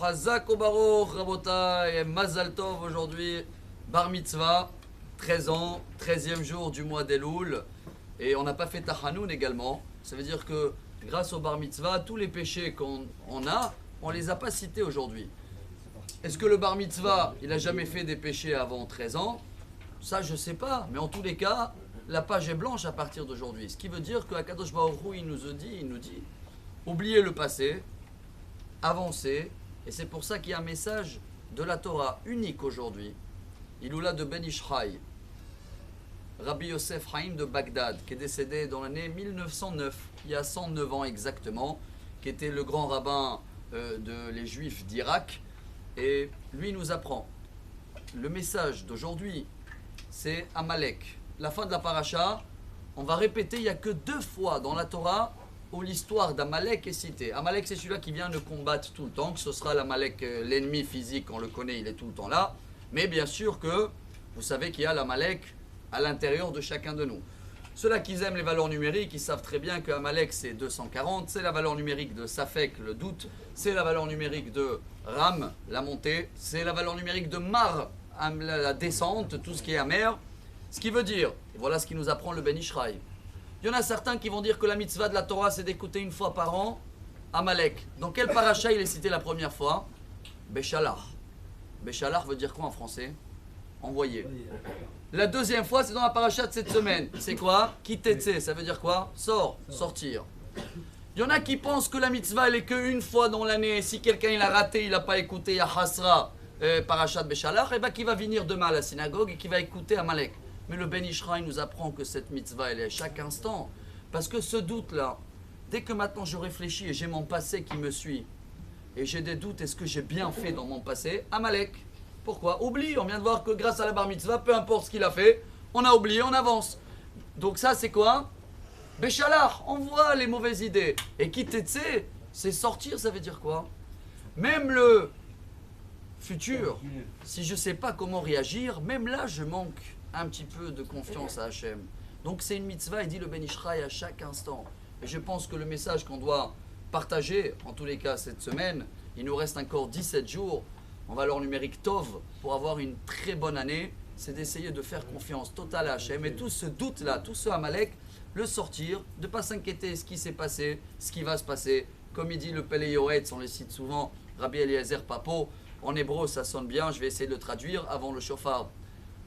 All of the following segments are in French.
Hazak ou Baruch, Rabotai, Mazal Tov aujourd'hui, Bar Mitzvah, 13 ans, 13e jour du mois d'Elul. Et on n'a pas fait Tachanoun également. Ça veut dire que grâce au Bar Mitzvah, tous les péchés qu'on a, on ne les a pas cités aujourd'hui. Est-ce que le Bar Mitzvah, il n'a jamais fait des péchés avant 13 ans? Ça, je ne sais pas. Mais en tous les cas, la page est blanche à partir d'aujourd'hui. Ce qui veut dire qu'Akadosh Baruch Hu, il nous dit, oubliez le passé, avancez. Et c'est pour ça qu'il y a un message de la Torah unique aujourd'hui. Iloula de Ben Ishraï, Rabbi Yosef Haïm de Bagdad, qui est décédé dans l'année 1909, il y a 109 ans exactement, qui était le grand rabbin des Juifs d'Irak. Et lui nous apprend. Le message d'aujourd'hui, c'est Amalek. La fin de la paracha, on va répéter, il n'y a que 2 fois dans la Torah où l'histoire d'Amalek est citée. Amalek, c'est celui-là qui vient nous combattre tout le temps, que ce sera l'Amalek, l'ennemi physique, on le connaît, il est tout le temps là. Mais bien sûr que vous savez qu'il y a l'Amalek à l'intérieur de chacun de nous. Ceux-là qui aiment les valeurs numériques, ils savent très bien que Amalek c'est 240, c'est la valeur numérique de Safek, le doute, c'est la valeur numérique de Ram, la montée, c'est la valeur numérique de Mar, la descente, tout ce qui est amer. Ce qui veut dire, et voilà ce qui nous apprend le Ben Ishraï. Il y en a certains qui vont dire que la mitzvah de la Torah c'est d'écouter une fois par an Amalek. Dans quel paracha il est cité la première fois? Béchalar. Béchalar veut dire quoi en français? Envoyé. La deuxième fois, c'est dans la paracha de cette semaine. C'est quoi? Kitetse, ça veut dire quoi? Sors, sortir. Il y en a qui pensent que la mitzvah, elle est qu'une fois dans l'année. Si quelqu'un il a raté, il n'a pas écouté à Hasra, paracha de Béchalar, et bien qui va venir demain à la synagogue et qui va écouter Amalek. Mais le Ben Ishraï nous apprend que cette mitzvah, elle est à chaque instant. Parce que ce doute-là, dès que maintenant je réfléchis et j'ai mon passé qui me suit, et j'ai des doutes, est-ce que j'ai bien fait dans mon passé? Amalek. Pourquoi? Oublie, on vient de voir que grâce à la bar mitzvah, peu importe ce qu'il a fait, on a oublié, on avance. Donc ça c'est quoi? Béchalar, on voit les mauvaises idées. Et kitetse, c'est sortir, ça veut dire quoi? Même le futur, si je ne sais pas comment réagir, même là je manque un petit peu de confiance à Hachem. Donc c'est une mitzvah, il dit le Ben Ishraï à chaque instant. Et je pense que le message qu'on doit partager, en tous les cas cette semaine, il nous reste encore 17 jours, en valeur numérique Tov, pour avoir une très bonne année, c'est d'essayer de faire confiance totale à Hachem. Et tout ce doute-là, tout ce Amalek, le sortir, de ne pas s'inquiéter de ce qui s'est passé, ce qui va se passer. Comme il dit le Pele Yoetz, on le cite souvent, Rabbi Eliezer Papo, en hébreu ça sonne bien, je vais essayer de le traduire avant le shofar.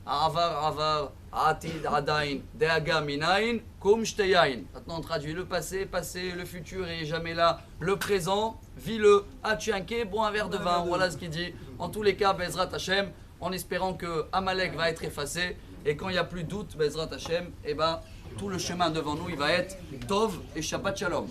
Avar, atid, adain, deaga minayin, kum shteyayin. Maintenant on traduit le passé, le futur est jamais là. Le présent, vis-le, atchianke, bois un verre de vin. Voilà ce qu'il dit. En tous les cas, Bezrat Hashem, en espérant que Amalek va être effacé. Et quand il n'y a plus de doute, Bezrat Hashem, eh ben, tout le chemin devant nous, il va être Tov et Shabbat Shalom.